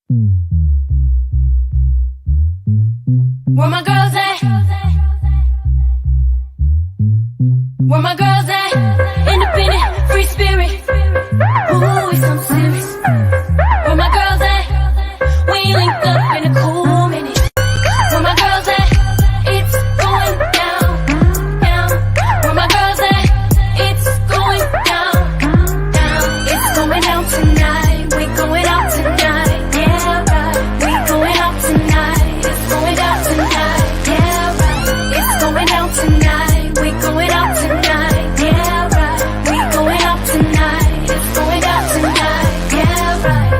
Where my girls at? Where my girls at? Independent, free spirit. Ooh, it's something serious. Where my girls at? We link up in a cool minute. Where my girls at? It's going down, down. Where my girls at? It's going down, down. It's going down tonight. We going out tonight. Yeah, right. We going out tonight. It's going down tonight. Yeah, right. It's going down tonight. We going out tonight. Yeah, right. We going out tonight. It's going down tonight. Yeah, right.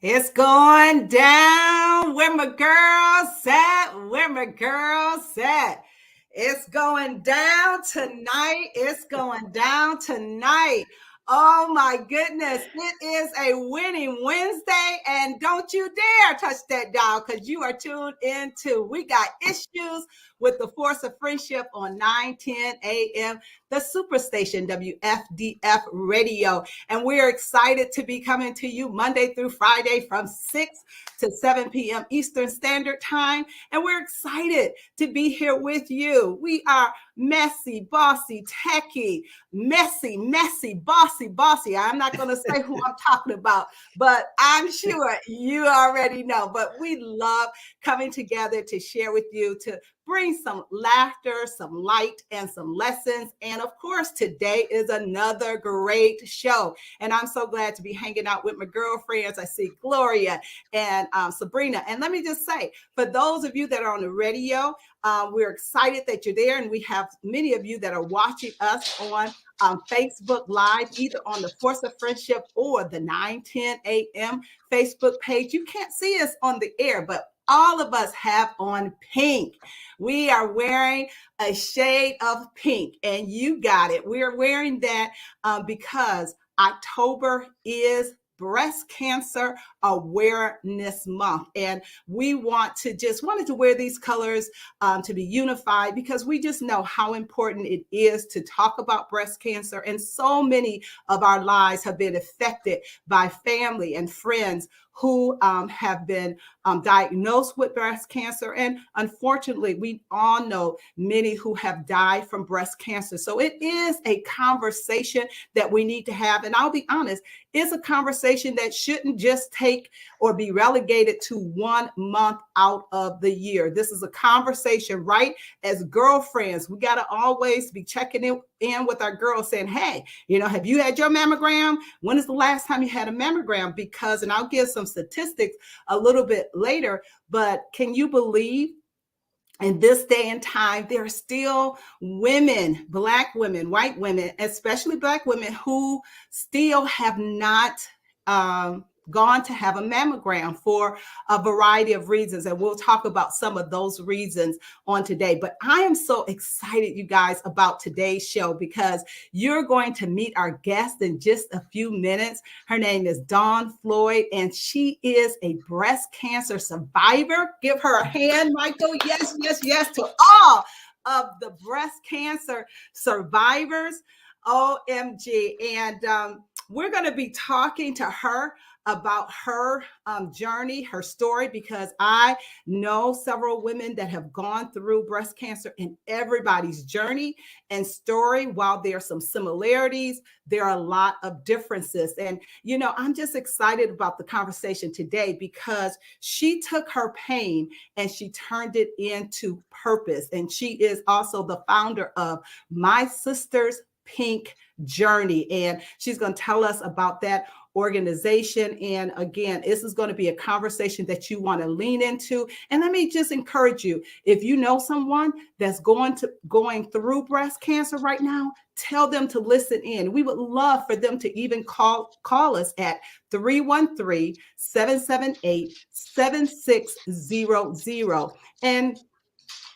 It's going down. Where my girls at? Where my girls at? It's going down tonight. It's going down tonight. Oh my goodness. It is a winning Wednesday. And don't you dare touch that dial because you are tuned into We Got Issues with the Force of Friendship on 9:10 a.m. the Superstation-WFDF radio. And we're excited to be coming to you Monday through Friday from 6 to 7 p.m. Eastern Standard Time. And we're excited to be here with you. We are messy, bossy, techie, messy, bossy. I'm not going to say who I'm talking about, but I'm sure you already know. But we love coming together to share with you, to bring some laughter, some light, and some lessons. And of course, today is another great show. And I'm so glad to be hanging out with my girlfriends. I see Gloria and Sabrina. And let me just say, for those of you that are on the radio, we're excited that you're there. And we have many of you that are watching us on Facebook Live, either on the Force of Friendship or the 9:10 a.m. Facebook page. You can't see us on the air, but all of us have on pink. We are wearing a shade of pink, and you got it. We are wearing that because October is Breast Cancer Awareness Month. And we wanted to wear these colors to be unified because we just know how important it is to talk about breast cancer. And so many of our lives have been affected by family and friends who have been diagnosed with breast cancer. And unfortunately, we all know many who have died from breast cancer. So it is a conversation that we need to have. And I'll be honest, it's a conversation that shouldn't just take or be relegated to 1 month out of the year. This is a conversation, right? As girlfriends, we got to always be checking in with our girls saying, hey, have you had your mammogram? When is the last time you had a mammogram? Because, and I'll give some statistics a little bit later, but can you believe in this day and time, there are still women, Black women, white women, especially Black women, who still have not gone to have a mammogram for a variety of reasons. And we'll talk about some of those reasons on today. But I am so excited, you guys, about today's show because you're going to meet our guest in just a few minutes. Her name is Dawn Floyd, and she is a breast cancer survivor. Give her a hand, Michael. Yes, to all of the breast cancer survivors. OMG. And we're going to be talking to her about her journey, her story, because I know several women that have gone through breast cancer, and everybody's journey and story, while there are some similarities, there are a lot of differences. And, I'm just excited about the conversation today because she took her pain and she turned it into purpose. And she is also the founder of My Sister's Pink Journey. And she's going to tell us about that organization. And again, this is going to be a conversation that you want to lean into. And let me just encourage you, if you know someone that's going through breast cancer right now, tell them to listen in. We would love for them to even call us at 313-778-7600. And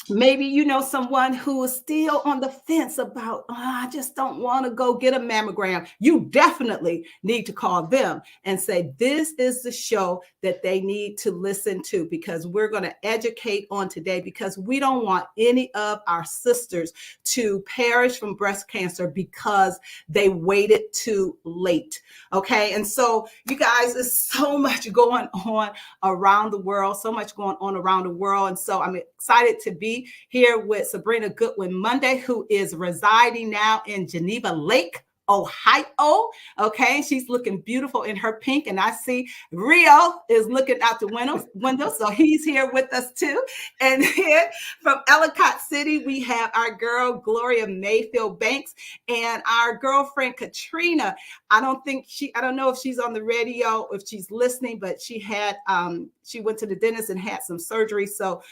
Maybe you know someone who is still on the fence about, "Oh, I just don't want to go get a mammogram." You definitely need to call them and say, this is the show that they need to listen to, because we're going to educate on today, because we don't want any of our sisters to perish from breast cancer because they waited too late. Okay. And so, you guys, there's so much going on around the world, so much going on around the world. And so I'm excited to be here with Sabrina Goodwin Monday, who is residing now in Geneva Lake, Ohio. Okay, she's looking beautiful in her pink, and I see Rio is looking out the window, so he's here with us too. And here from Ellicott City, we have our girl Gloria Mayfield Banks and our girlfriend Caterina. I don't know if she's on the radio, if she's listening, but she went to the dentist and had some surgery, so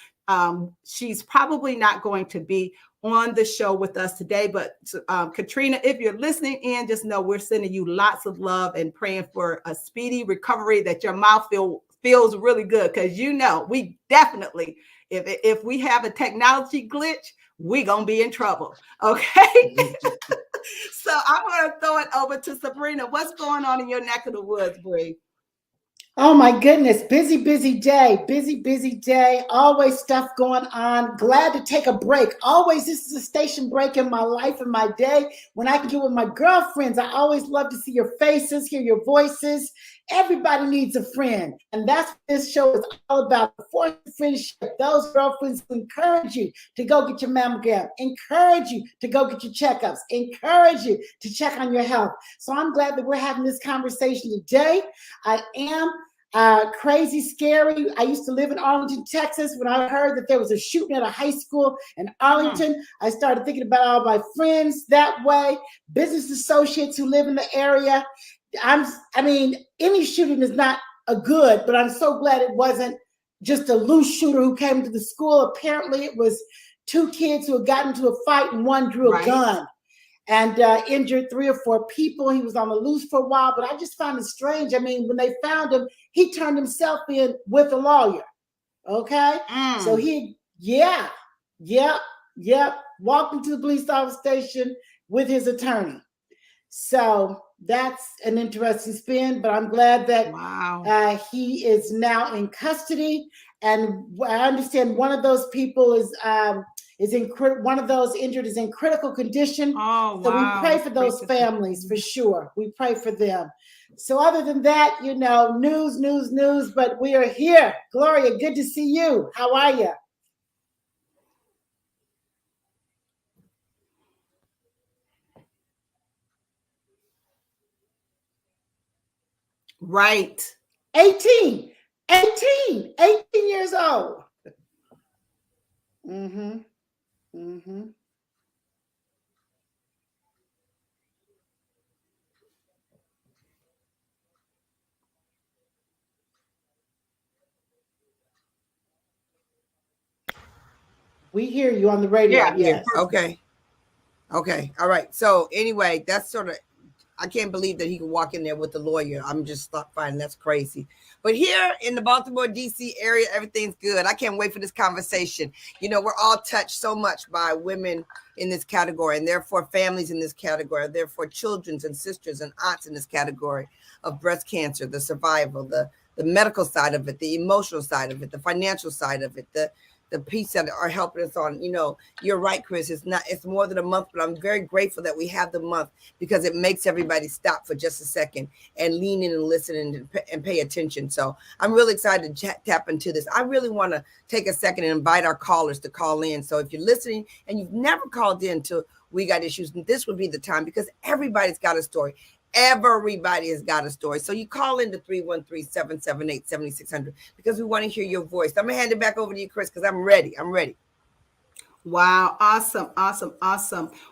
she's probably not going to be on the show with us today. But Caterina, if you're listening in, just know we're sending you lots of love and praying for a speedy recovery, that your mouth feels really good, because we definitely, if we have a technology glitch, we're gonna be in trouble. Okay. So I'm gonna throw it over to Sabrina. What's going on in your neck of the woods, Bree? Oh my goodness, busy day. Always stuff going on. Glad to take a break. Always, this is a station break in my life and my day when I can get with my girlfriends. I always love to see your faces, hear your voices. Everybody needs a friend. And that's what this show is all about. For friendship, those girlfriends who encourage you to go get your mammogram, encourage you to go get your checkups, encourage you to check on your health. So I'm glad that we're having this conversation today. I am crazy, scary. I used to live in Arlington, Texas. When I heard that there was a shooting at a high school in Arlington, I started thinking about all my friends that way, business associates who live in the area. Any shooting is not a good, but I'm so glad it wasn't just a loose shooter who came to the school. Apparently it was two kids who had gotten into a fight and one drew a gun and injured 3 or 4 people. He was on the loose for a while, but I just found it strange. When they found him, he turned himself in with a lawyer. Okay. So walked into the police office station with his attorney. So that's an interesting spin, but I'm glad that he is now in custody. And I understand one of those people one of those injured is in critical condition. So we pray for those families for sure. We pray for them. So other than that, news, but we are here. Gloria, good to see you. How are you? Right. 18 years old. We hear you on the radio. Yes. Okay. All right. So anyway, that's sort of, I can't believe that he could walk in there with the lawyer. I'm just finding that's crazy. But here in the Baltimore, D.C. area, everything's good. I can't wait for this conversation. We're all touched so much by women in this category, and therefore families in this category, therefore children and sisters and aunts in this category of breast cancer, the survival, the medical side of it, the emotional side of it, the financial side of it, the piece that are helping us on. You're right, Chris. It's more than a month, but I'm very grateful that we have the month, because it makes everybody stop for just a second and lean in and listen and pay attention. So I'm really excited to tap into this. I really want to take a second and invite our callers to call in. So if you're listening and you've never called in to We Got Issues, this would be the time, because everybody's got a story. Everybody has got a story. So you call into 313-778-7600, because we want to hear your voice. I'm going to hand it back over to you, Chris, because I'm ready. Wow. Awesome.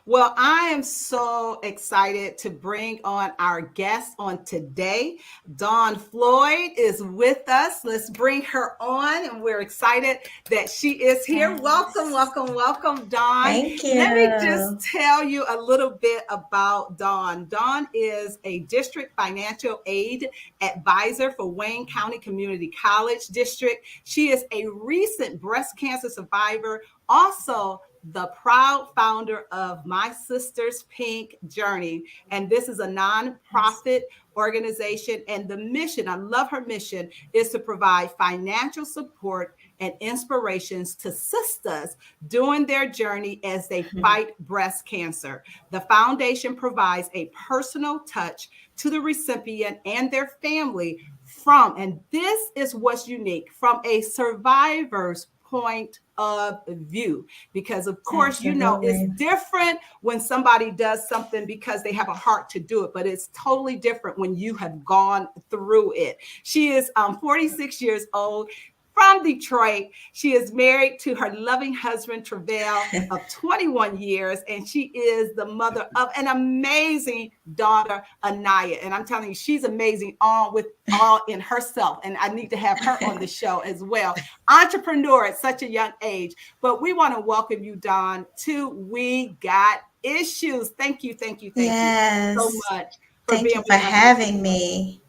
Well, I am so excited to bring on our guest on today. Dawn Floyd is with us. Let's bring her on, and we're excited that she is here. Yes. Welcome, Dawn. Thank you. Let me just tell you a little bit about Dawn. Dawn is a district financial aid advisor for Wayne County Community College District. She is a recent breast cancer survivor Also, the proud founder of My Sister's Pink Journey. And this is a nonprofit organization. And the mission, I love her mission, is to provide financial support and inspirations to sisters during their journey as they fight breast cancer. The foundation provides a personal touch to the recipient and their family from, and this is what's unique, from a survivor's point of view, because of course, you know, it's different when somebody does something because they have a heart to do it, but it's totally different when you have gone through it. She is 46 years old, from Detroit. She is married to her loving husband, Travail, of 21 years, and she is the mother of an amazing daughter, Anaya. And I'm telling you, she's amazing all in herself, and I need to have her on the show as well. Entrepreneur at such a young age. But we want to welcome you, Dawn, to We Got Issues. Thank you so much for Thank being you for having me.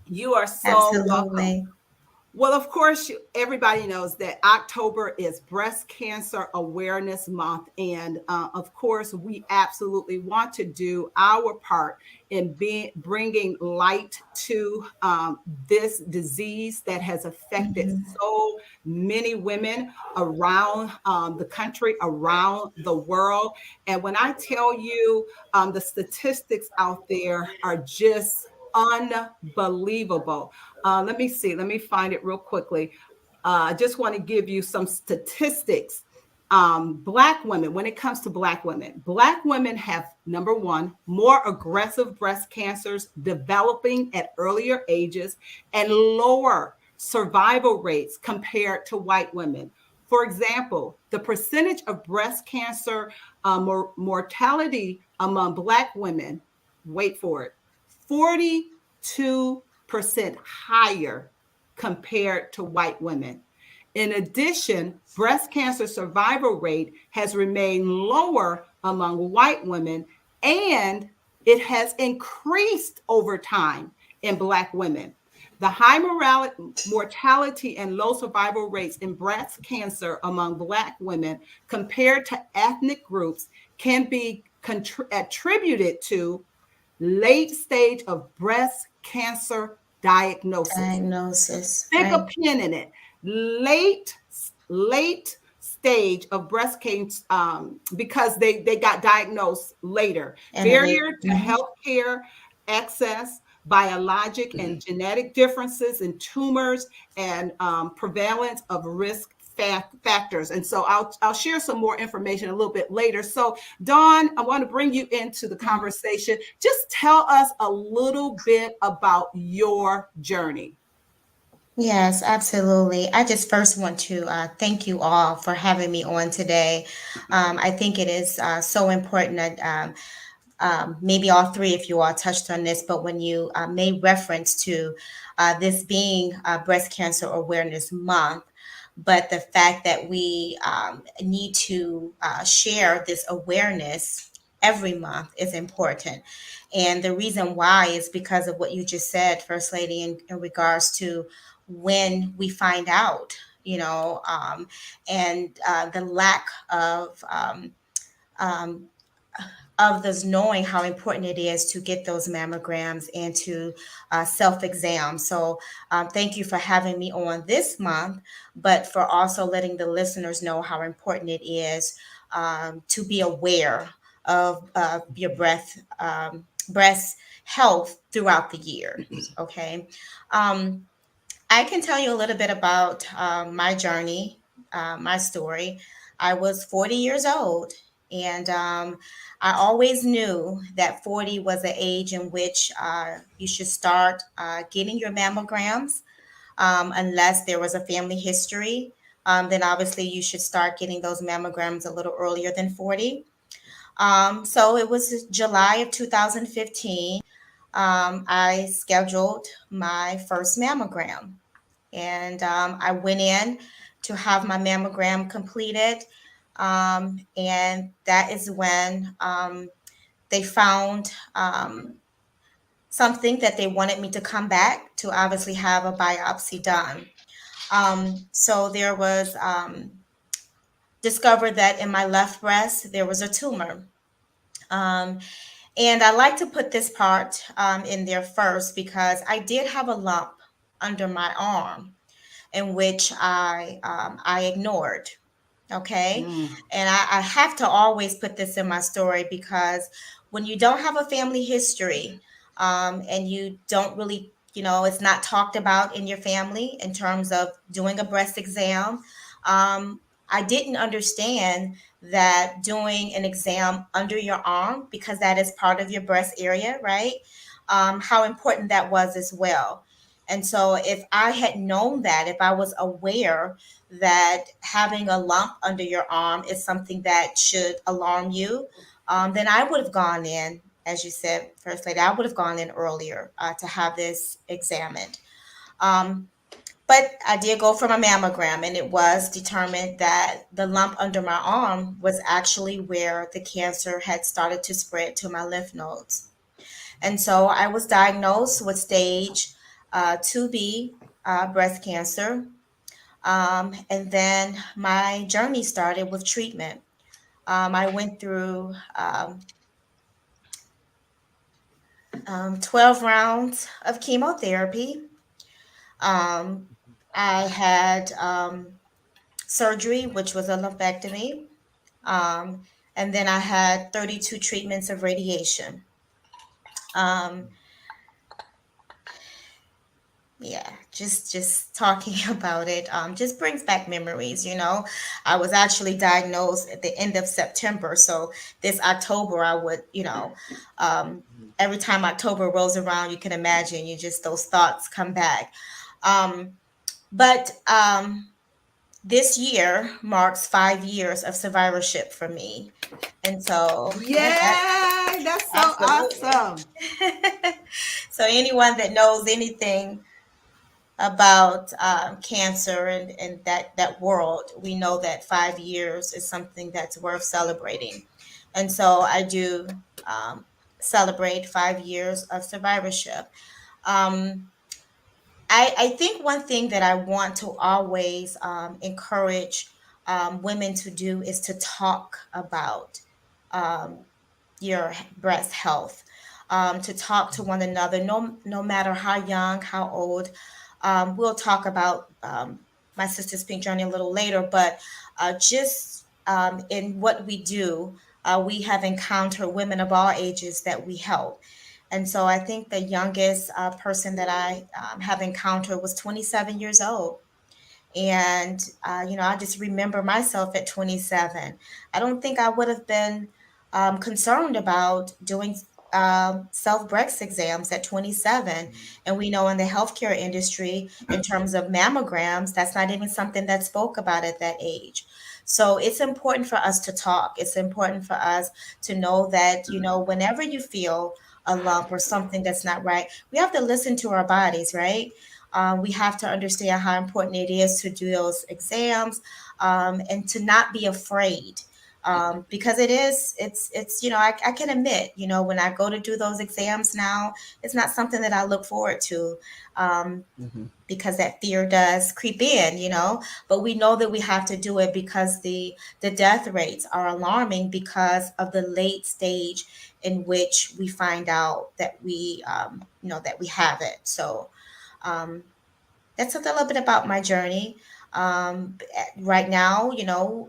You are so welcome. Well, of course, everybody knows that October is Breast Cancer Awareness Month. And of course, we absolutely want to do our part in bringing light to this disease that has affected so many women around the country, around the world. And when I tell you the statistics out there are just unbelievable. Let me see. Let me find it real quickly. I just want to give you some statistics. Black women, when it comes to Black women have, number one, more aggressive breast cancers developing at earlier ages and lower survival rates compared to white women. For example, the percentage of breast cancer mortality among Black women, wait for it, 42% higher compared to white women. In addition, breast cancer survival rate has remained lower among white women, and it has increased over time in Black women. The high mortality and low survival rates in breast cancer among Black women compared to ethnic groups can be attributed to late stage of breast cancer diagnosis. Stick a pin in it. Late stage of breast cancer because they got diagnosed later. Barrier to healthcare access, biologic and genetic differences in tumors, and prevalence of risk factors. And so I'll share some more information a little bit later. So Dawn, I want to bring you into the conversation. Just tell us a little bit about your journey. Yes, absolutely. I just first want to thank you all for having me on today. I think it is so important that maybe all three of you all touched on this, but when you made reference to this being Breast Cancer Awareness Month, but the fact that we need to share this awareness every month is important. And the reason why is because of what you just said, First Lady, in regards to when we find out, you know, and the lack of this knowing how important it is to get those mammograms and to self-exam. So thank you for having me on this month, but for also letting the listeners know how important it is to be aware of your breast health throughout the year. Okay. I can tell you a little bit about my journey, my story. I was 40 years old, and I always knew that 40 was an age in which you should start getting your mammograms, unless there was a family history. Then obviously you should start getting those mammograms a little earlier than 40. So it was July of 2015. I scheduled my first mammogram, and I went in to have my mammogram completed. And that is when they found something that they wanted me to come back to obviously have a biopsy done. So there was discovered that in my left breast there was a tumor. Um, and I like to put this part in there first because I did have a lump under my arm in which I ignored. Okay. Mm. And I have to always put this in my story because when you don't have a family history, and you don't really, it's not talked about in your family in terms of doing a breast exam. I didn't understand that doing an exam under your arm, because that is part of your breast area, right? How important that was as well. And so if I had known that, if I was aware that having a lump under your arm is something that should alarm you, then I would have gone in, as you said, First Lady, I would have gone in earlier to have this examined. Um, but I did go from a mammogram, and it was determined that the lump under my arm was actually where the cancer had started to spread to my lymph nodes. And so I was diagnosed with stage 2B breast cancer. And then my journey started with treatment. I went through 12 rounds of chemotherapy. Um, I had surgery, which was a lumpectomy. Um, and then I had 32 treatments of radiation. Um, yeah, just talking about it just brings back memories. I was actually diagnosed at the end of September, so this October I would, um, every time October rolls around, you can imagine, those thoughts come back. But this year marks 5 years of survivorship for me, and so Yeah, that's so absolutely. awesome. So anyone that knows anything about cancer and that world, we know that 5 years is something that's worth celebrating. And so I do celebrate 5 years of survivorship. Um, I think one thing that I want to always encourage women to do is to talk about um, your breast health, to talk to one another, no matter how young, how old. We'll talk about my sister's pink journey a little later, but just in what we do, we have encountered women of all ages that we help. And so I think the youngest person that I have encountered was 27 years old. And, I just remember myself at 27. I don't think I would have been concerned about doing self breast exams at 27. And we know in the healthcare industry, in terms of mammograms, that's not even something that's spoke about at that age. So it's important for us to talk. It's important for us to know that, whenever you feel a lump or something that's not right, we have to listen to our bodies, right? We have to understand how important it is to do those exams, and to not be afraid. Because I can admit, when I go to do those exams now, it's not something that I look forward to, because that fear does creep in, but we know that we have to do it because the death rates are alarming because of the late stage in which we find out that we have it. So, um, that's a little bit about my journey. Right now,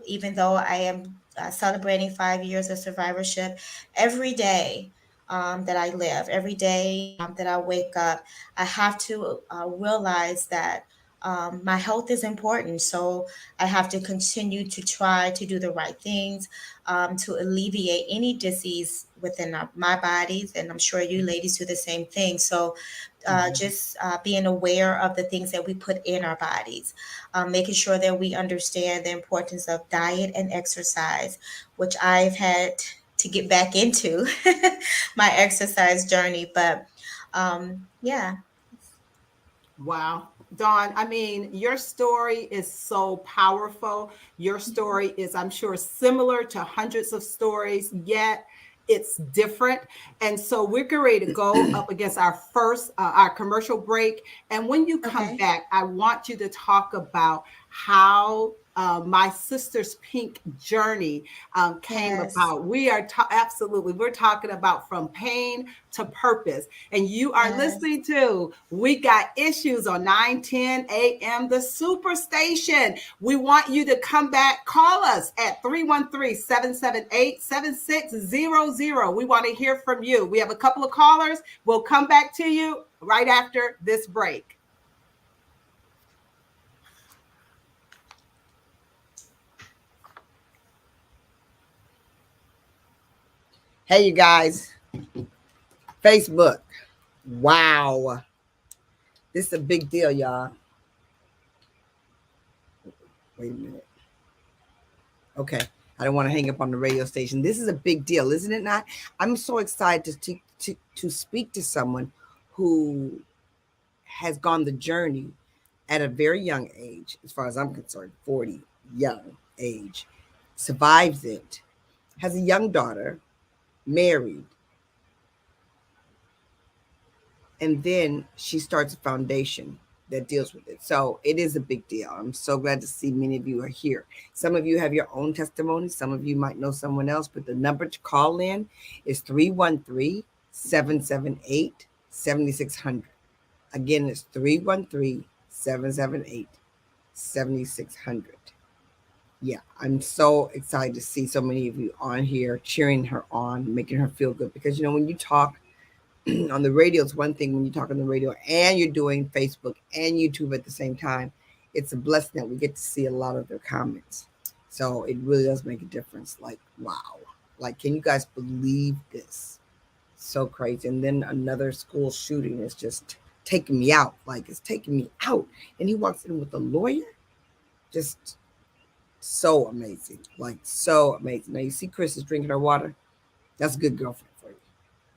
even though I am celebrating 5 years of survivorship, every day that I live, every day that I wake up, I have to realize that my health is important. So I have to continue to try to do the right things to alleviate any disease within my bodies. And I'm sure you ladies do the same thing. So just being aware of the things that we put in our bodies, making sure that we understand the importance of diet and exercise, which I've had to get back into my exercise journey. But yeah. Wow. Dawn, I mean, your story is so powerful. Your story is, I'm sure, similar to hundreds of stories, yet it's different. And so we're getting ready to go up against our first, our commercial break. And when you come Okay. back, I want you to talk about how My Sister's Pink journey came Yes. about. We are absolutely, we're talking about from pain to purpose. And you are Yes. listening to We Got Issues on 9:10 a.m. The Superstation. We want you to come back. Call us at 313-778-7600. We want to hear from you. We have a couple of callers. We'll come back to you right after this break. Hey, you guys. Facebook. Wow. This is a big deal, y'all. Wait a minute. Okay. I don't want to hang up on the radio station. This is a big deal, isn't it not? I'm so excited to speak to someone who has gone the journey at a very young age, as far as I'm concerned, 40, young age, survives it, has a young daughter, married, and then she starts a foundation that deals with it. So it is a big deal. I'm so glad to see many of you are here. Some of you have your own testimony. Some of you might know someone else, but the number to call in is 313-778-7600. Again, it's 313-778-7600. Yeah, I'm so excited to see so many of you on here cheering her on, making her feel good. Because, you know, when you talk on the radio, it's one thing when you talk on the radio and you're doing Facebook and YouTube at the same time. It's a blessing that we get to see a lot of their comments. So it really does make a difference. Like, wow. Like, can you guys believe this? So crazy. And then another school shooting is just taking me out. Like, it's taking me out. And he walks in with a lawyer. Just so amazing. Like, so amazing. Now, you see Chris is drinking her water. That's a good girlfriend for you.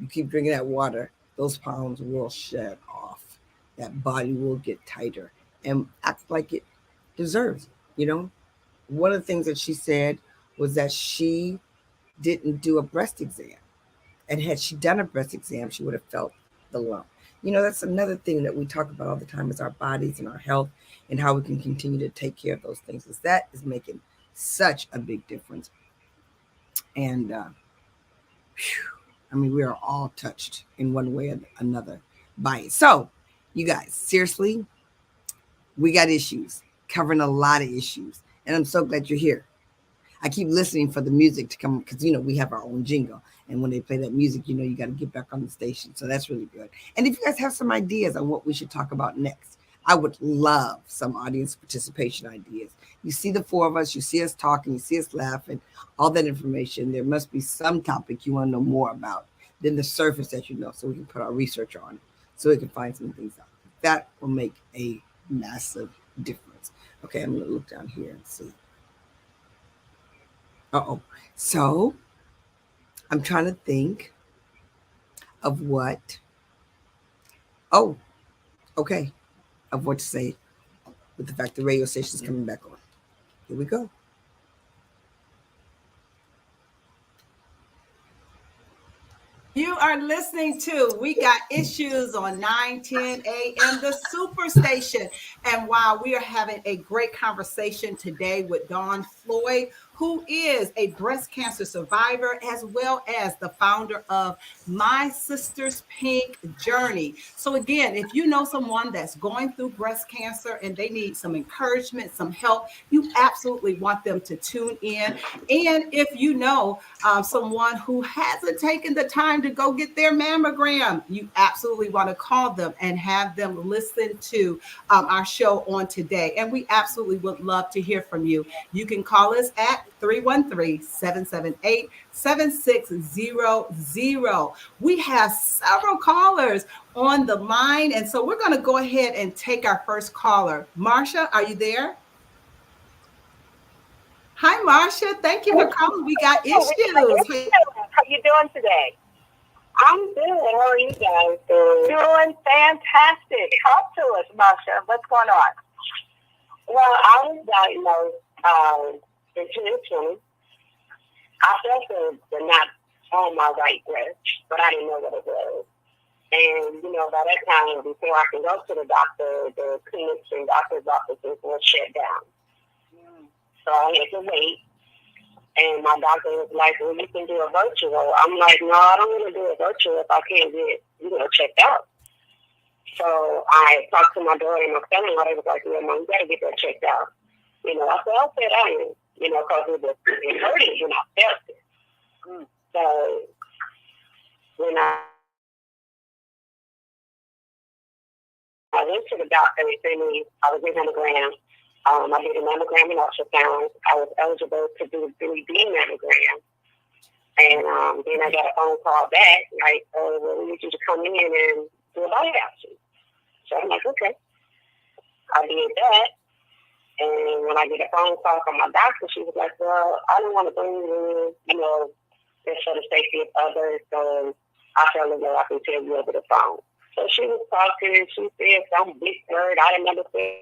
You keep drinking that water, those pounds will shed off. That body will get tighter and act like it deserves it, you know? One of the things that she said was that she didn't do a breast exam. And had she done a breast exam, she would have felt the lump. You know, that's another thing that we talk about all the time is our bodies and our health and how we can continue to take care of those things. Is that is making such a big difference. And, I mean, we are all touched in one way or another by it. So, you guys, seriously, we got issues, covering a lot of issues. And I'm so glad you're here. I keep listening for the music to come because, you know, we have our own jingle. And when they play that music, you know, you got to get back on the station. So that's really good. And if you guys have some ideas on what we should talk about next, I would love some audience participation ideas. You see the four of us, you see us talking, you see us laughing, all that information. There must be some topic you want to know more about than the surface that you know, so we can put our research on it, so we can find some things out. That will make a massive difference. Okay, I'm going to look down here and see. So I'm trying to think of what, of what to say with the fact the radio station is coming back on. Here we go. You are listening to We Got Issues on 9:10 a.m. The Superstation. And while we are having a great conversation today with Dawn Floyd, who is a breast cancer survivor, as well as the founder of My Sister's Pink Journey. So again, if you know someone that's going through breast cancer and they need some encouragement, some help, you absolutely want them to tune in. And if you know someone who hasn't taken the time to go get their mammogram, you absolutely want to call them and have them listen to our show on today. And we absolutely would love to hear from you. You can call us at 313-778-7600. We have several callers on the line, and so we're going to go ahead and take our first caller. Marsha, are you there? Hi, Marsha. Thank you for calling. We Got Issues. How you doing today? I'm good. How are you guys doing? Doing fantastic. Talk to us, Marsha. What's going on? Well, I was diagnosed in 2020. I felt the knot on my right breast, but I didn't know what it was. And, you know, by that time, before I could go to the doctor, the clinics and doctor's offices were shut down. So I had to wait. And my doctor was like, well, you can do a virtual. I'm like, no, I don't want to do a virtual if I can't get, checked out. So I talked to my daughter and my son-in-law. They was like, yeah, Mom, you got to get that checked out. I said, I'll sit down, because it hurted when I felt it. So when I went to the doctor, they said I was in mammogram. I did a mammogram and ultrasound. I was eligible to do a 3D mammogram. And then I got a phone call back, like, oh, well, we need you to come in and do a biopsy. So I'm like, okay. I did that. And when I get a phone call from my doctor, she was like, well, I don't want to bring you in, just for the safety of others. So I felt as though I can tell you over the phone. So she was talking and she said some big word I didn't understand.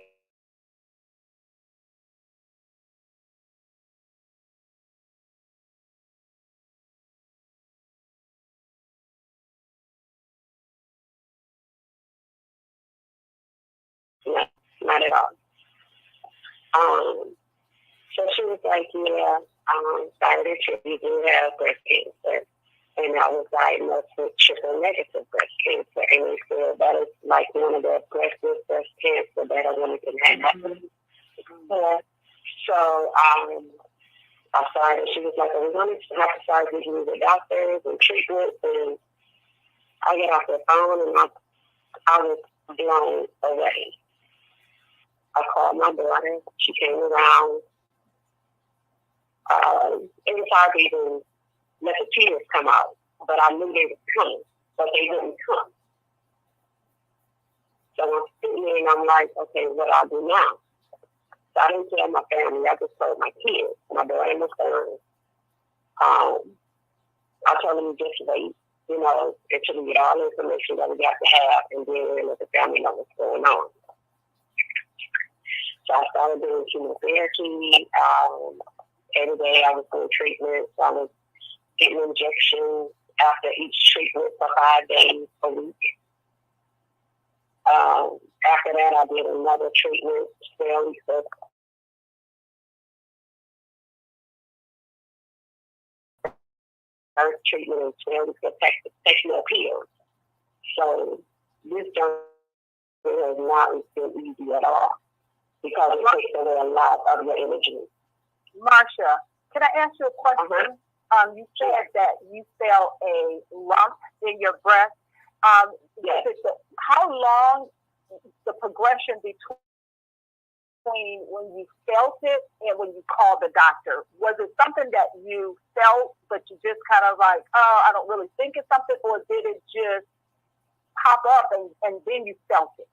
No, not at all. So she was like, yeah, sorry to you do have breast cancer. And I was diagnosed with triple negative breast cancer. And they said that is like one of the aggressive breast cancer that a woman can have. So I started, she was like, we're going to have to start getting you the doctors and treatments. And I get off the phone and I was blown away. I called my daughter. She came around. It was hard to even let the tears come out, but I knew they were coming, but they wouldn't come. So I'm sitting there and I'm like, okay, what do I do now? So I didn't tell my family. I just told my kids, my daughter and my son. I told them just wait, until we get all the information that we got to have, and then let the family know what's going on. So I started doing chemotherapy. Every day I was doing treatment. So I was getting injections after each treatment for 5 days a week. After that, I did another treatment, 12 weeks of first treatment and 12 weeks of sexual pills. So this journey has not been easy at all because it takes away a lot of your energy. Marsha, can I ask you a question? You said that you felt a lump in your breast. Yes. How long the progression between when you felt it and when you called the doctor? Was it something that you felt, but you just kind of like, oh, I don't really think it's something, or did it just pop up and then you felt it?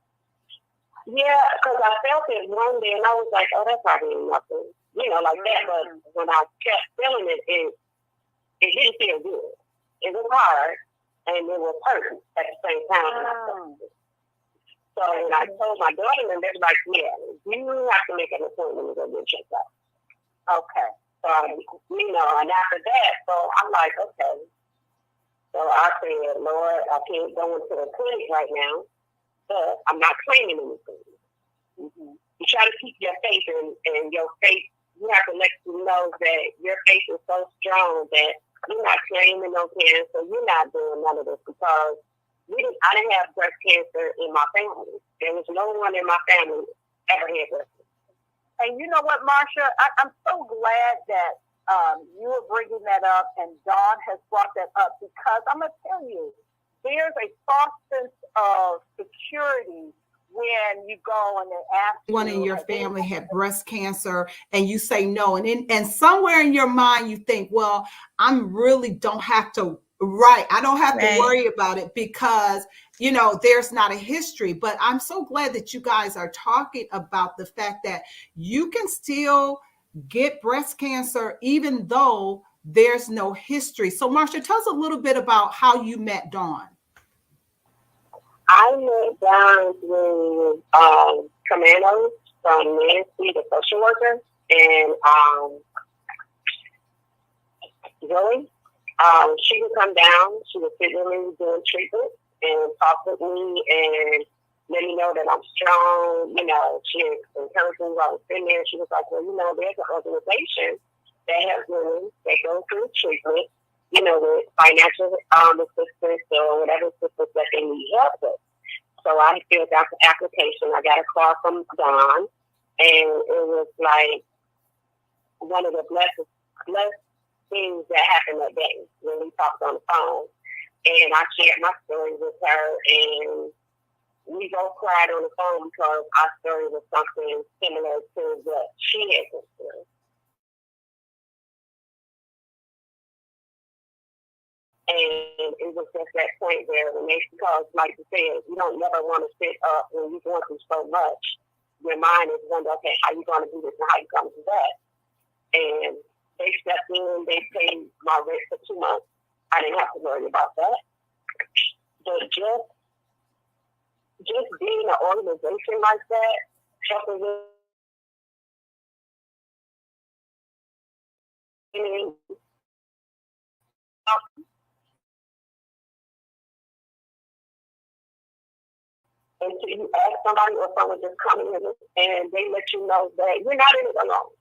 Yeah, because I felt it one day and I was like, oh, that's probably nothing, like that. But when I kept feeling it, it didn't feel good. It was hard and it was hurting at the same time. When I felt it. So when I told my daughter, and they're like, yeah, you have to make an appointment to go get checked out. Okay. So, and after that, so I'm like, okay. So I said, Lord, I can't go into the clinic right now, but I'm not claiming anything. Mm-hmm. You try to keep your faith, and your faith, you have to let you know that your faith is so strong that you're not claiming no cancer, you're not doing none of this because I didn't have breast cancer in my family. There was no one in my family ever had breast cancer. And you know what, Marsha? I'm so glad that you are bringing that up and Dawn has brought that up because I'm going to tell you, there's a false sense of security when you go and they ask one in your family had breast cancer and you say no. And somewhere in your mind, you think, well, I really don't have to I don't have to worry about it because, there's not a history. But I'm so glad that you guys are talking about the fact that you can still get breast cancer even though there's no history. So, Marsha, tell us a little bit about how you met Dawn. I met Dawn through commandos from Nancy, the social worker, and Zoe. She would come down. She would sit with me doing treatment and talk with me. And let me know that I'm strong. You know, she encouraged me while I was sitting there. She was like, well, you know, there's an organization that has women that go through treatment, you know, with financial assistance or whatever assistance that they need help with. So I filled out the application. I got a call from Dawn, and it was like one of the blessed things that happened that day when we talked on the phone. And I shared my story with her, and we both cried on the phone because our story was something similar to what she had been through. And it was just that point where, because like you said, you don't never want to sit up when you're going through so much. Your mind is wondering, okay, how you going to do this and how you going to do that? And they stepped in, they paid my rent for 2 months. I didn't have to worry about that. But just being an organization like that, helping with until you ask somebody or someone just coming in and they let you know that you're not in it alone.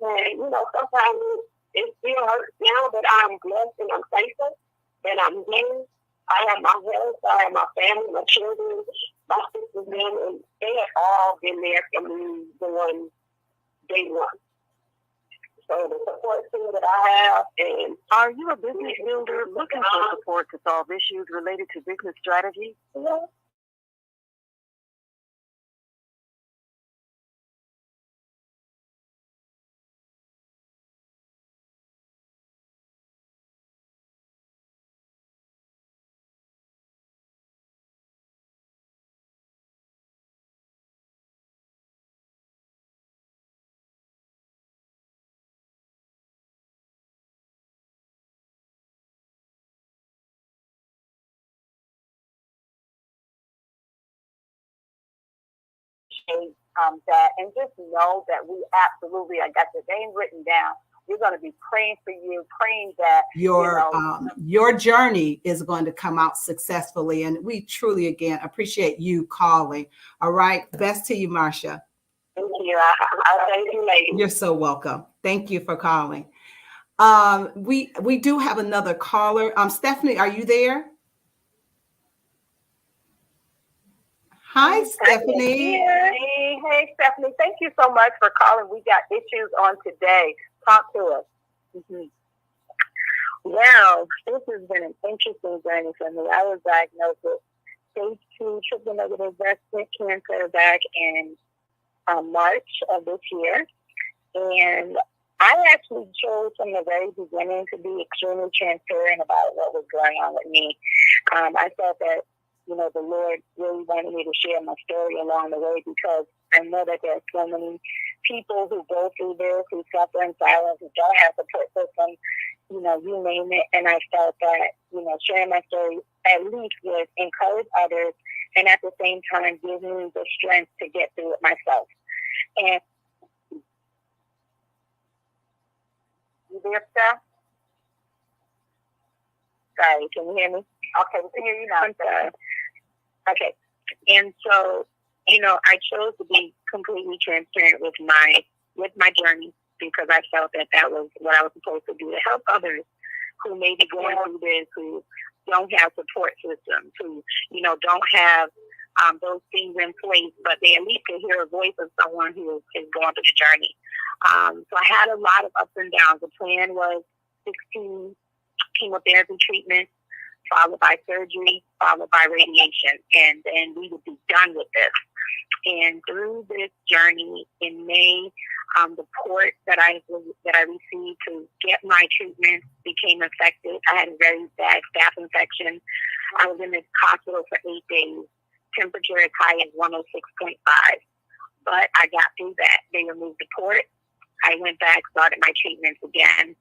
And, you know, sometimes it still hurts now, but I'm blessed and I'm thankful that I'm here. I have my health, I have my family, my children, my sisters, and they have all been there for me the day one. So the support team that I have, and Are you a business builder looking for support to solve issues related to business strategy? yeah. That, and just know that we absolutely, I got your name written down. We're going to be praying for you, praying that your journey is going to come out successfully. And we truly, again, appreciate you calling. All right. Best to you, Marsha. Thank you. I'll thank you later. You're so welcome. Thank you for calling. We do have another caller. Stephanie, are you there? Hi, Stephanie. Hey, Stephanie, thank you so much for calling. We got issues on today. Talk to us. Mm-hmm. Well, this has been an interesting journey for me. I was diagnosed with stage 2 triple negative breast cancer back in March of this year. And I actually chose from the very beginning to be extremely transparent about what was going on with me. I felt that, you know, the Lord really wanted me to share my story along the way, because I know that there are so many people who go through this, who suffer in silence, who don't have support system, you know, you name it. And I felt that, you know, sharing my story at least would encourage others and at the same time give me the strength to get through it myself. And You there, Steph? sorry, can you hear me? Okay, we can hear you now. I'm sorry. Okay. And so, you know, I chose to be completely transparent with my journey, because I felt that that was what I was supposed to do, to help others who may be going through this, who don't have support systems, who, you know, don't have those things in place, but they at least can hear a voice of someone who is going through the journey. So I had a lot of ups and downs. The plan was 16 chemotherapy treatments, followed by surgery, followed by radiation, and then we would be done with this. And through this journey in May, the port that I received to get my treatment became infected. I had a very bad staph infection. I was in the hospital for 8 days. Temperature as high as 106.5. But I got through that. They removed the port. I went back, started my treatments again.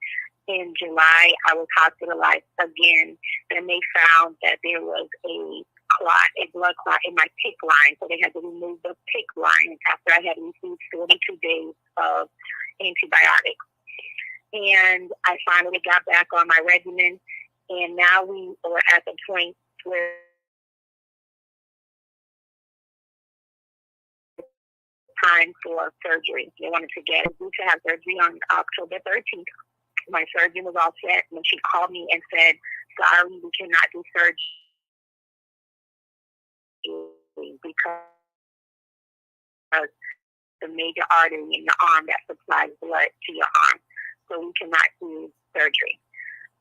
In July, I was hospitalized again. Then they found that there was a blood clot in my PICC line. So they had to remove the PICC line after I had received 42 days of antibiotics. And I finally got back on my regimen. And now we are at the point where time for surgery. They wanted to get due to have surgery on October 13th. My surgeon was all set when she called me and said, "Sorry, we cannot do surgery because the major artery in your arm that supplies blood to your arm. So we cannot do surgery."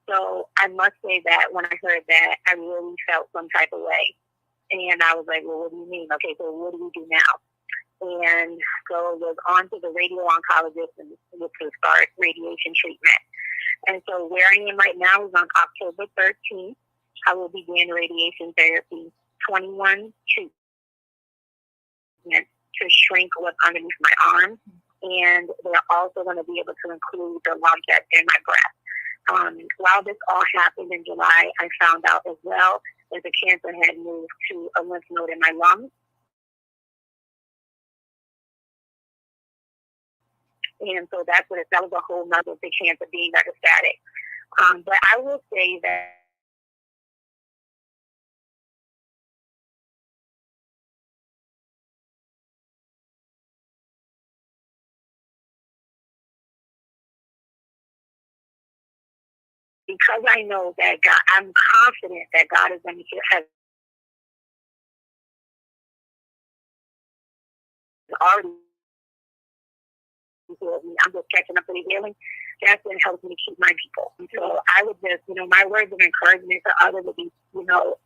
So I must say that when I heard that, I really felt some type of way. And I was like, well, what do you mean? Okay, so what do we do now? And so it was on to the radio oncologist and to start radiation treatment. And so where I am right now is on October 13th. I will begin radiation therapy, 21 treatments to shrink what's underneath my arm. And they're also going to be able to include the lump that's in my breast. While this all happened in July, I found out as well that the cancer had moved to a lymph node in my lungs. And so that was a whole nother big cancer being metastatic. But I will say that because I know that God, I'm confident that God is going to have already healed me. I'm just catching up with the healing. That's what helps me to keep my people. And so I would just, my words of encouragement to others would be, you will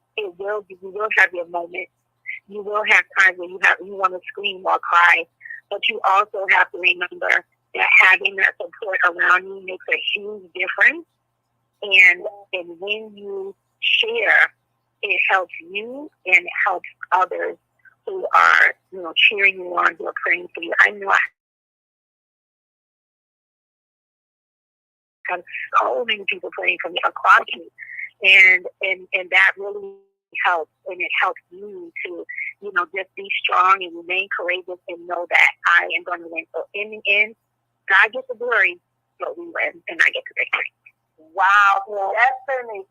have your moments. You will have times when you want to scream or cry, but you also have to remember that having that support around you makes a huge difference. And when you share, it helps you and it helps others who are, cheering you on, who are praying for you. I know I have so many people praying for me across me, and that really helps, and it helps me to, just be strong and remain courageous and know that I am going to win. So in the end, God gets the glory, but we win, and I get the victory. Wow, Stephanie,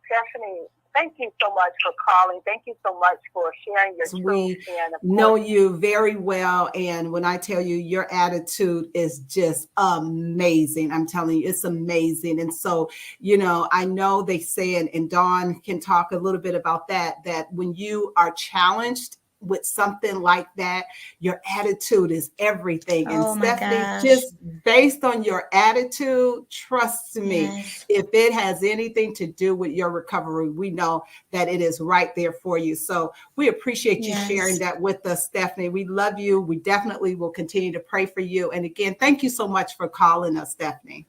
thank you so much for calling. Thank you so much for sharing your truth. We know you very well, and when I tell you, your attitude is just amazing. I'm telling you, it's amazing. And so, I know they say, and Dawn can talk a little bit about that when you are challenged with something like that, your attitude is everything. And Stephanie, just based on your attitude, trust me, if it has anything to do with your recovery, we know that it is right there for you. So we appreciate you sharing that with us, Stephanie. We love you. We definitely will continue to pray for you. And again, thank you so much for calling us, Stephanie.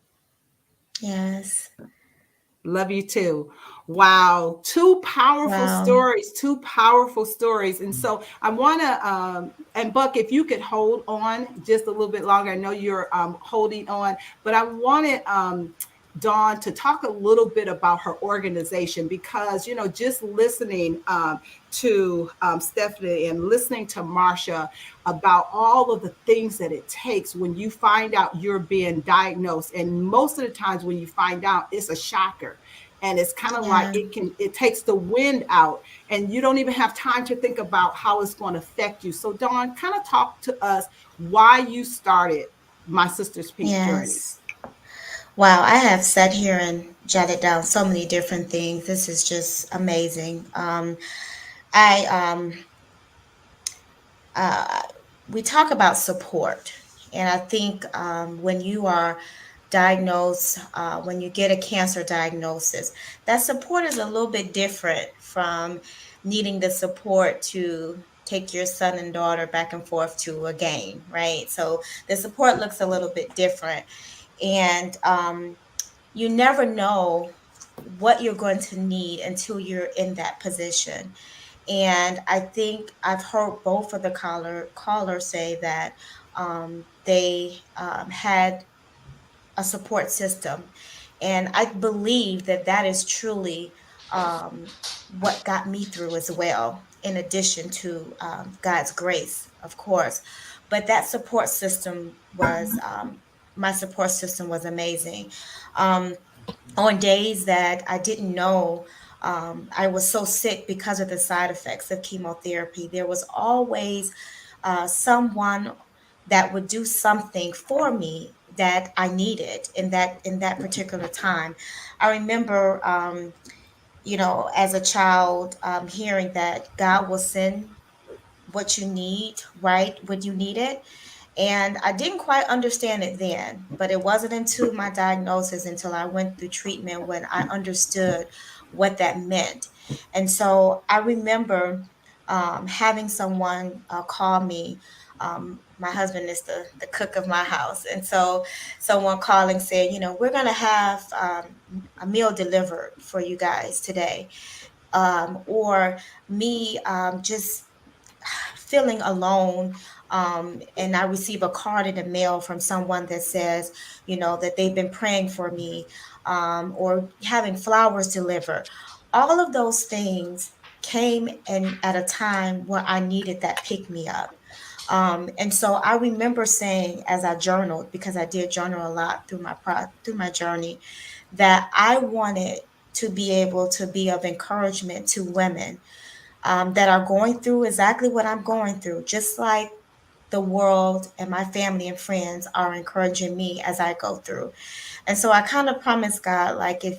Yes. Love you too. Wow. Two powerful stories. And so I want to, and Buck, if you could hold on just a little bit longer. I know you're holding on, but I wanted Dawn to talk a little bit about her organization, because, just listening to Stephanie and listening to Marsha about all of the things that it takes when you find out you're being diagnosed. And most of the times when you find out, it's a shocker. And it's kind of like it takes the wind out, and you don't even have time to think about how it's going to affect you. So Dawn, kind of talk to us why you started My Sister's Peak Journey. Wow, I have sat here and jotted down so many different things. This is just amazing. We talk about support, and I think when you are diagnosed, when you get a cancer diagnosis, that support is a little bit different from needing the support to take your son and daughter back and forth to a game, right? So the support looks a little bit different. And you never know what you're going to need until you're in that position. And I think I've heard both of the callers say that they had a support system. And I believe that is truly what got me through as well, in addition to God's grace, of course. But that support system was, my support system was amazing. On days that I didn't know I was so sick because of the side effects of chemotherapy, there was always someone that would do something for me that I needed in that particular time. I remember, you know, as a child, hearing that God will send what you need right when you need it. And I didn't quite understand it then, but it wasn't until my diagnosis, until I went through treatment, when I understood what that meant. And so I remember having someone call me. My husband is the cook of my house. And so someone calling saying, you know, we're going to have a meal delivered for you guys today. Or me just feeling alone, and I receive a card in the mail from someone that says, you know, that they've been praying for me, or having flowers delivered. All of those things came in at a time where I needed that pick me up. And so I remember saying, as I journaled, because I did journal a lot through through my journey, that I wanted to be able to be of encouragement to women that are going through exactly what I'm going through, just like the world and my family and friends are encouraging me as I go through. And so I kind of promised God, like, if,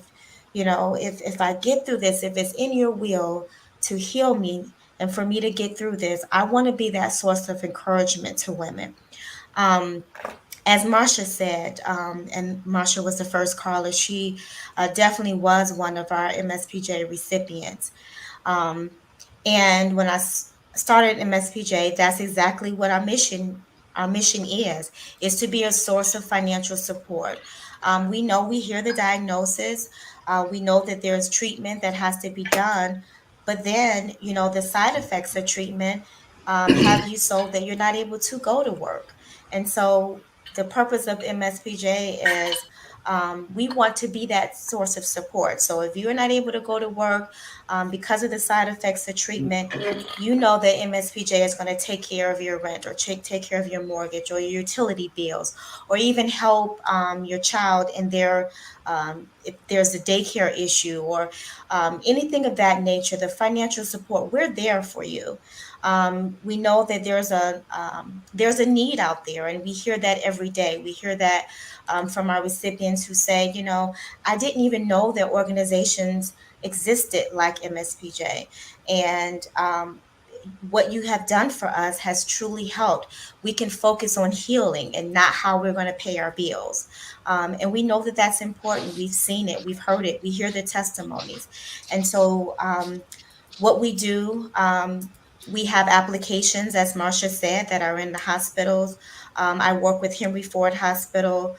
you know, if I get through this, if it's in your will to heal me and for me to get through this, I want to be that source of encouragement to women. Um, as Marsha said, and Marsha was the first caller, she definitely was one of our MSPJ recipients. Um, and when started MSPJ, that's exactly what our mission is to be a source of financial support. We know, we hear the diagnosis, we know that there's treatment that has to be done, but then, you know, the side effects of treatment have you so that you're not able to go to work. And so the purpose of MSPJ is we want to be that source of support. So if you're not able to go to work because of the side effects of treatment, you know that MSPJ is going to take care of your rent, or take care of your mortgage or your utility bills, or even help your child in their, if there's a daycare issue or anything of that nature, the financial support, we're there for you. We know that there's a need out there, and we hear that every day. We hear that from our recipients who say, you know, I didn't even know that organizations existed like MSPJ, and what you have done for us has truly helped. We can focus on healing and not how we're going to pay our bills. And we know that that's important. We've seen it, we've heard it, we hear the testimonies. And so what we do, we have applications, as Marsha said, that are in the hospitals. I work with Henry Ford Hospital,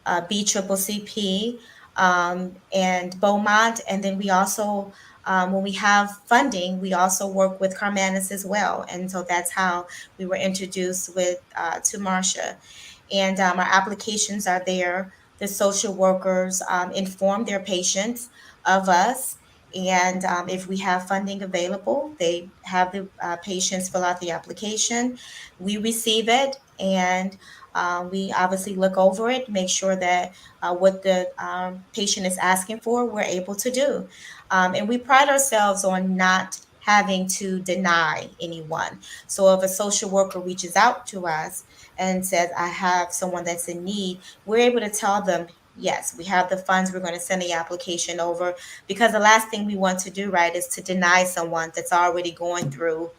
BCCCP, and Beaumont. And then we also, when we have funding, we also work with Carmanis as well. And so that's how we were introduced to Marsha. And our applications are there. The social workers inform their patients of us. And if we have funding available, they have the patients fill out the application. We receive it, and we obviously look over it, make sure that what the patient is asking for, we're able to do. And we pride ourselves on not having to deny anyone. So if a social worker reaches out to us and says, I have someone that's in need, we're able to tell them, yes, we have the funds, we're going to send the application over, because the last thing we want to do, right, is to deny someone that's already going through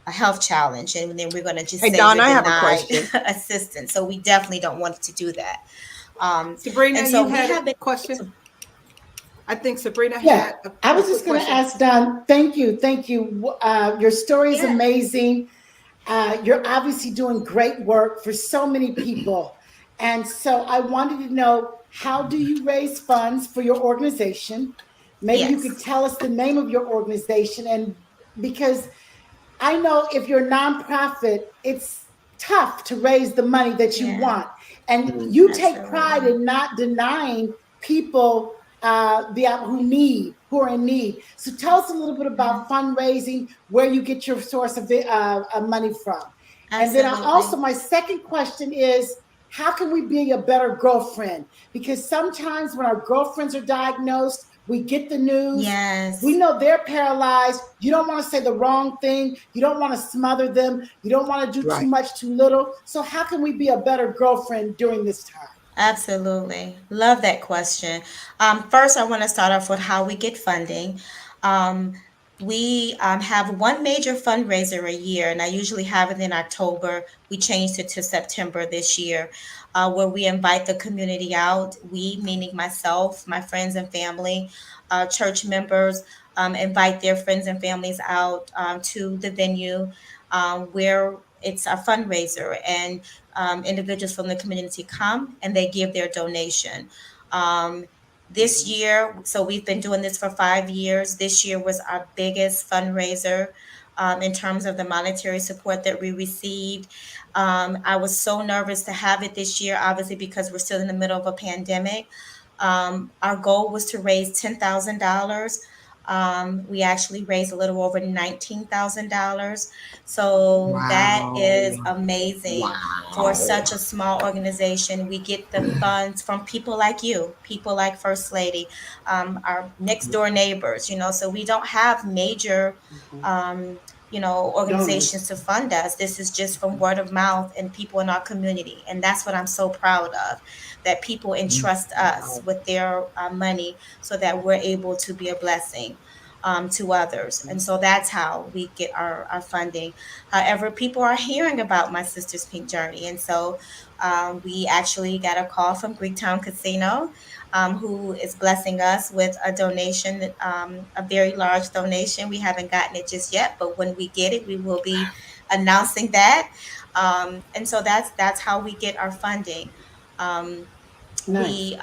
a health challenge, and then we're going to just say Dawn, we're I have a denied question. assistance. So we definitely don't want to do that. Sabrina, and so you we had have a been question? I think Sabrina Yeah, had a I was quick just going to question. ask Dawn. Thank you, thank you. Your story is Yeah. amazing. You're obviously doing great work for so many people, and so I wanted to know, how do you raise funds for your organization? Maybe you could Yes. tell us the name of your organization, and because I know if you're a nonprofit, it's tough to raise the money that you Yeah. want. And you take pride Absolutely. in not denying people who are in need. So tell us a little bit about fundraising, where you get your source of money from. And then Absolutely. my second question is, how can we be a better girlfriend? Because sometimes when our girlfriends are diagnosed, We get the news. Yes. We know they're paralyzed. You don't want to say the wrong thing. You don't want to smother them. You don't want to do too much, too little. So how can we be a better girlfriend during this time? Absolutely. Love that question. First, I want to start off with how we get funding. Um, we have one major fundraiser a year, and I usually have it in October. We changed it to September this year, where we invite the community out. We, meaning myself, my friends and family, church members, invite their friends and families out to the venue where it's a fundraiser. And individuals from the community come and they give their donation. This year, so we've been doing this for 5 years. This year was our biggest fundraiser in terms of the monetary support that we received. I was so nervous to have it this year, obviously, because we're still in the middle of a pandemic. Our goal was to raise $10,000. We actually raised a little over $19,000. So that is amazing for such a small organization. We get the funds from people like you, people like First Lady, our next door neighbors, so we don't have major, organizations to fund us. This is just from word of mouth and people in our community. And that's what I'm so proud of, that people entrust us with their money so that we're able to be a blessing to others. And so that's how we get our funding. However, people are hearing about my sister's Pink Journey. And so we actually got a call from Greektown Casino, who is blessing us with a donation, a very large donation. We haven't gotten it just yet, but when we get it, we will be announcing that. And so that's how we get our funding. We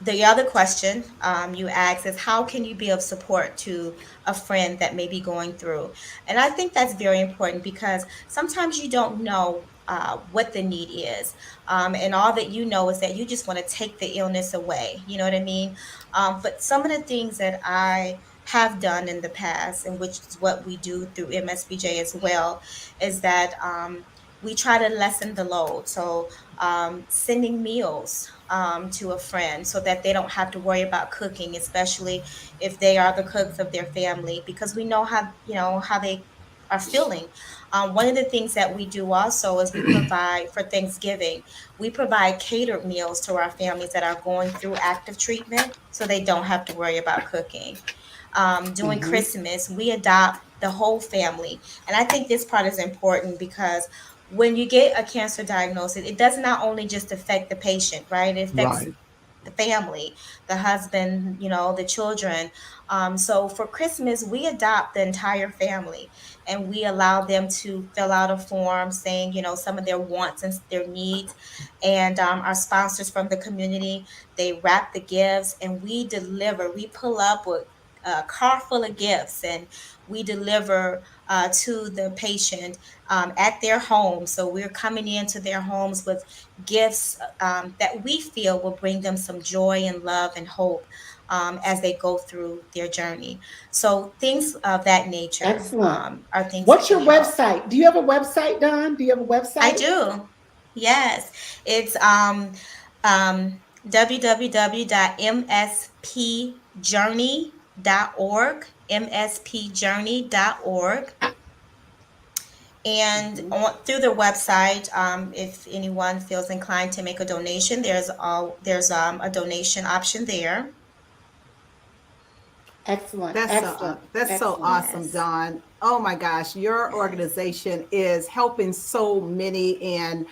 The other question you asked is, how can you be of support to a friend that may be going through? And I think that's very important, because sometimes you don't know what the need is. And all that you know is that you just want to take the illness away. You know what I mean? But some of the things that I have done in the past, and which is what we do through MSBJ as well, is that we try to lessen the load. So sending meals to a friend so that they don't have to worry about cooking, especially if they are the cooks of their family, because we know how they are feeling. One of the things that we do also is we provide for Thanksgiving. We provide catered meals to our families that are going through active treatment, so they don't have to worry about cooking. During Christmas, we adopt the whole family. And I think this part is important, because when you get a cancer diagnosis, it does not only just affect the patient, right? It affects the family, the husband, the children. So for Christmas, we adopt the entire family, and we allow them to fill out a form saying, some of their wants and their needs. And our sponsors from the community, they wrap the gifts, and we deliver. We pull up with a car full of gifts, and we deliver to the patient at their home. So we're coming into their homes with gifts that we feel will bring them some joy and love and hope as they go through their journey. So things of that nature. Excellent. Are things. What's your website? Do you have a website, Dawn? Do you have a website? I do. Yes. It's www.mspjourney.org, mspjourney.org. And through the website, if anyone feels inclined to make a donation, there's a donation option there. Excellent. That's Excellent. so awesome, Yes. Dawn. Oh my gosh, your organization is helping so many, and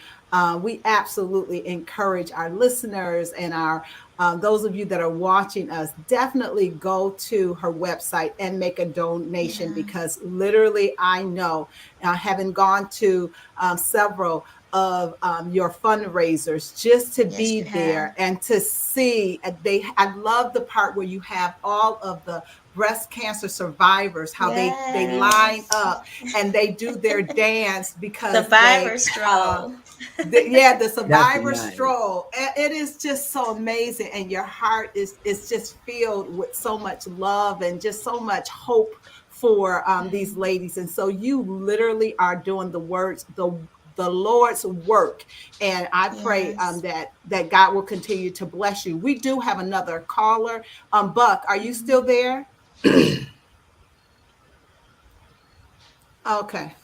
we absolutely encourage our listeners and our those of you that are watching us, definitely go to her website and make a donation, because literally I know, having gone to several of your fundraisers, just to be there and to see, I love the part where you have all of the breast cancer survivors, how they line up and they do their dance, because Survivor stroll. the survivor stroll. It is just so amazing, and your heart is just filled with so much love and just so much hope for these ladies. And so you literally are doing the the Lord's work. And I pray Yes. that God will continue to bless you. We do have another caller. Buck, are you still there? Okay.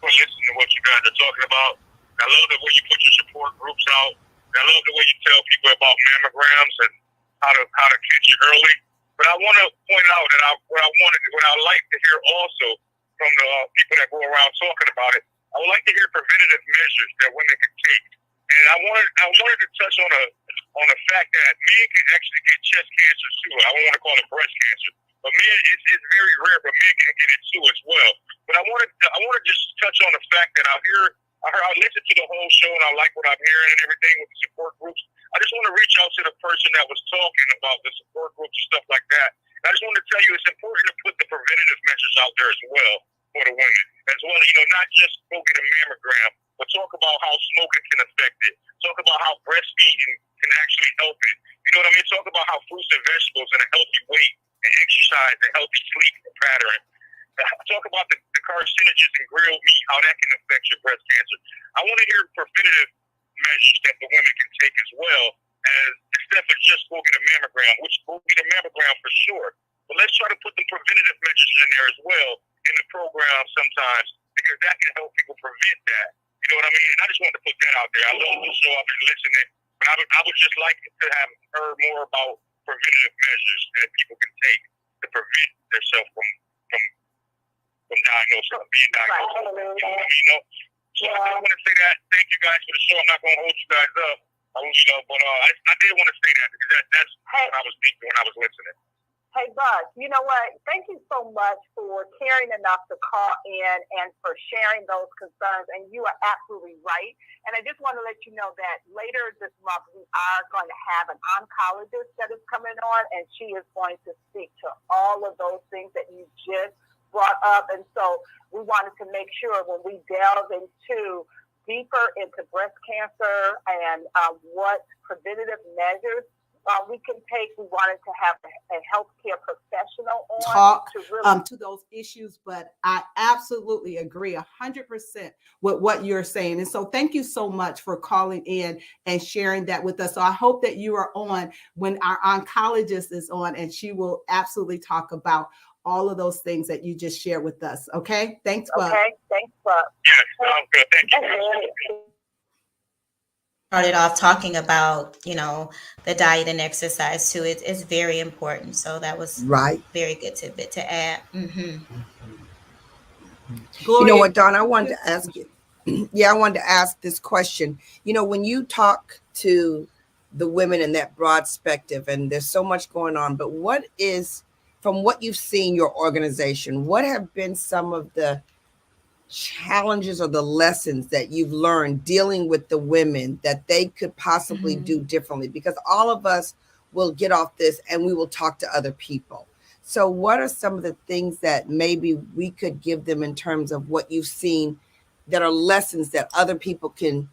Listen to what you guys are talking about. I love the way you put your support groups out. I love the way you tell people about mammograms and how to catch it early. But I want to point out that what I like to hear also from the people that go around talking about it, I would like to hear preventative measures that women can take. And I wanted to touch on the fact that men can actually get chest cancer too. I don't want to call it breast cancer, but men, it's very rare, but men can get it too as well. But I want to just touch on the fact that I listened to the whole show and I like what I'm hearing and everything with the support groups. I just want to reach out to the person that was talking about the support groups and stuff like that. And I just want to tell you it's important to put the preventative measures out there as well for the women. As well, not just go get a mammogram, but talk about how smoking can affect it. Talk about how breastfeeding can actually help it. You know what I mean? Talk about how fruits and vegetables and a healthy weight and exercise and healthy sleep pattern. Talk about the carcinogens in grilled meat, how that can affect your breast cancer. I want to hear preventative measures that the women can take as well, as instead of just go get a mammogram, which go get a mammogram for sure. But let's try to put the preventative measures in there as well in the program sometimes, because that can help people prevent that. You know what I mean? And I just wanted to put that out there. I love the show. I've been listening, but I would just like to have heard more about preventative measures that people can take to prevent themselves from diagnosed or being diagnosed. You know what I mean? So I want to say that. Thank you guys for the show. I'm not going to hold you guys up. But I did want to say that because that's what I was thinking when I was listening. Hey, Buzz, you know what? Thank you so much for caring enough to call in and for sharing those concerns. And you are absolutely right. And I just want to let you know that later this month, we are going to have an oncologist that is coming on, and she is going to speak to all of those things that you just brought up. And so we wanted to make sure when we delve deeper into breast cancer and what preventative measures we can take, we wanted to have a healthcare professional on talk to really to those issues. But I absolutely agree 100% with what you're saying. And so thank you so much for calling in and sharing that with us. So I hope that you are on when our oncologist is on, and she will absolutely talk about all of those things that you just shared with us. Okay. Thanks, Bub. Okay. Thanks, Bub. Yes, sounds good. Thank you. Started off talking about, the diet and exercise too. It's very important. So that was Right. very good tidbit to add. You Gloria, know what, Dawn, I wanted to ask you. Yeah, I wanted to ask this question. When you talk to the women in that broad spectrum, and there's so much going on, but what is, from what you've seen your organization, what have been some of the challenges or the lessons that you've learned dealing with the women that they could possibly do differently? Because all of us will get off this and we will talk to other people. So what are some of the things that maybe we could give them in terms of what you've seen that are lessons that other people can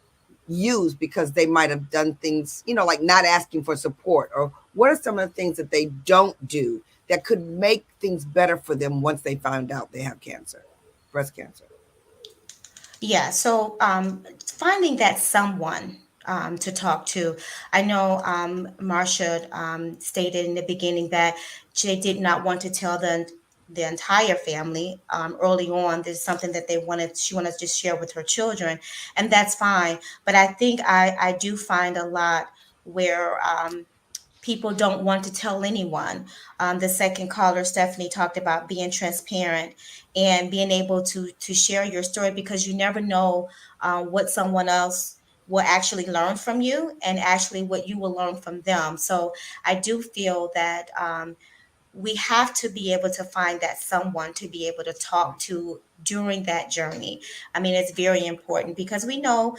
use because they might have done things, like not asking for support? Or what are some of the things that they don't do that could make things better for them once they find out they have cancer, breast cancer? Yeah, so finding that someone to talk to. I know Marcia stated in the beginning that she did not want to tell the entire family early on. There's something that she wanted to just share with her children, and that's fine. But I think I do find a lot where people don't want to tell anyone. The second caller, Stephanie, talked about being transparent and being able to share your story, because you never know what someone else will actually learn from you and actually what you will learn from them. So I do feel that we have to be able to find that someone to be able to talk to during that journey. I mean, it's very important because we know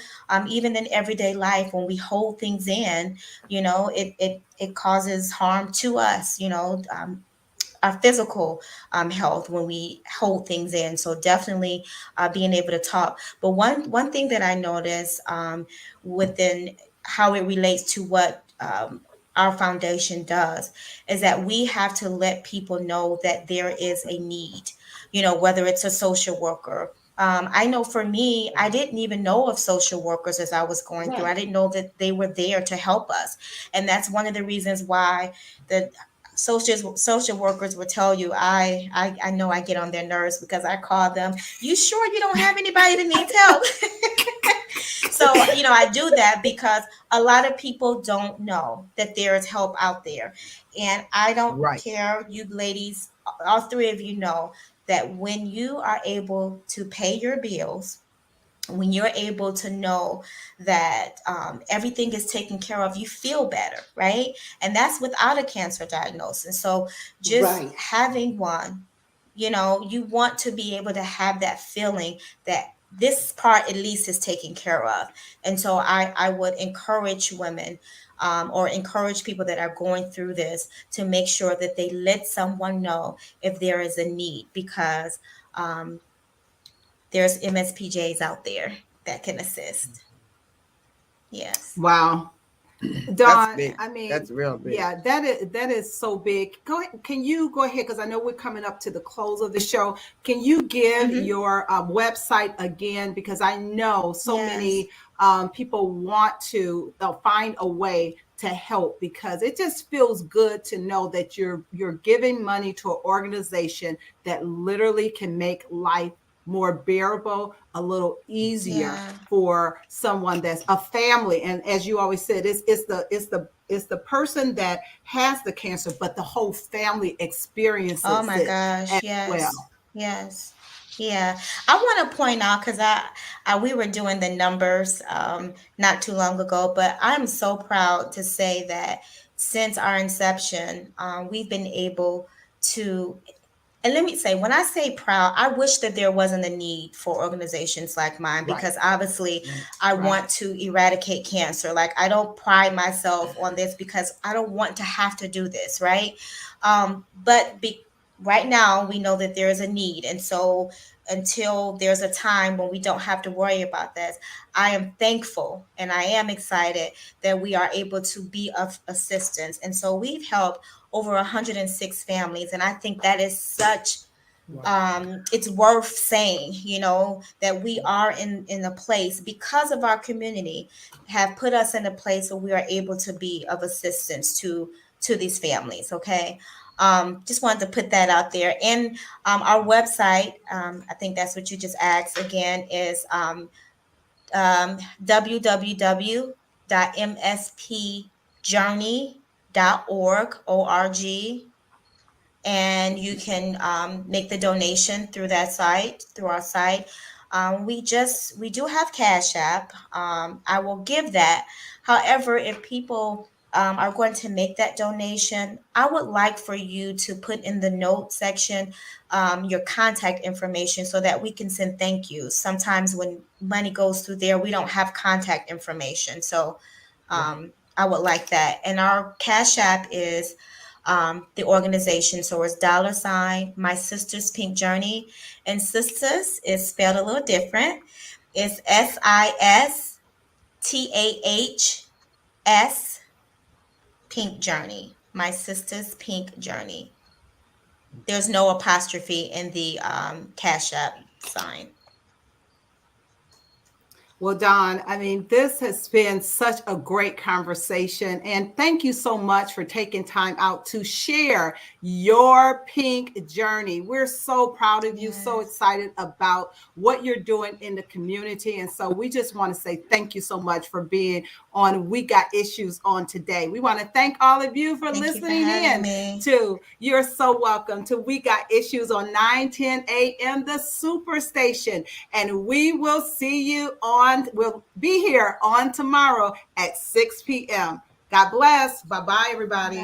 even in everyday life, when we hold things in, it causes harm to us, our physical health when we hold things in. So definitely being able to talk. But one thing that I noticed within how it relates to what our foundation does is that we have to let people know that there is a need, whether it's a social worker, I know for me, I didn't even know of social workers as I was going through. I didn't know that they were there to help us. And that's one of the reasons why the social workers will tell you, I know I get on their nerves because I call them, you sure you don't have anybody that needs help? So, I do that because a lot of people don't know that there is help out there. And I don't Right. care, you ladies, all three of you know that when you are able to pay your bills, when you're able to know that everything is taken care of, you feel better, right? And that's without a cancer diagnosis. So just Right. having one, you want to be able to have that feeling that this part at least is taken care of. And so I would encourage women or encourage people that are going through this to make sure that they let someone know if there is a need, because there's MSPJs out there that can assist. Yes. Wow. That's Dawn, big. I mean, That's real big. yeah, that is so big. Go ahead. Can you go ahead? Because I know we're coming up to the close of the show. Can you give your website again? Because I know so many people want to find a way to help, because it just feels good to know that you're giving money to an organization that literally can make life more bearable, a little easier for someone that's a family. And as you always said, it's the person that has the cancer, but the whole family experiences Oh my gosh, as yes. well. Yes. Yeah. I want to point out, because we were doing the numbers not too long ago, but I'm so proud to say that since our inception, we've been able to. And let me say, when I say proud, I wish that there wasn't a need for organizations like mine, because obviously I want to eradicate cancer. Like, I don't pride myself on this because I don't want to have to do this, right? But right now we know that there is a need. And so until there's a time when we don't have to worry about this, I am thankful and I am excited that we are able to be of assistance. And so we've helped over 106 families. And I think that is such, it's worth saying, that we are in a place, because of our community have put us in a place where we are able to be of assistance to these families. Okay. Just wanted to put that out there. And our website, I think that's what you just asked again, is www.mspjourney.org. And you can make the donation through that site, through our site. We do have Cash App. I will give that. However, if people are going to make that donation, I would like for you to put in the note section your contact information so that we can send thank yous. Sometimes when money goes through there, we don't have contact information. So I would like that. And our Cash App is the organization. So it's $ My Sistah's Pink Journey. And Sistah's is spelled a little different. It's SISTAHS Pink Journey. My Sistah's Pink Journey. There's no apostrophe in the Cash App sign. Well, Dawn, I mean, this has been such a great conversation. And thank you so much for taking time out to share your pink journey. We're so proud of you, so excited about what you're doing in the community. And so we just want to say thank you so much for being on We Got Issues on today. We want to thank all of you for listening in to, you're so welcome to We Got Issues on 9:10 a.m. the Superstation. And we will see you we'll be here on tomorrow at 6 p.m. God bless. Bye-bye, everybody. Bye.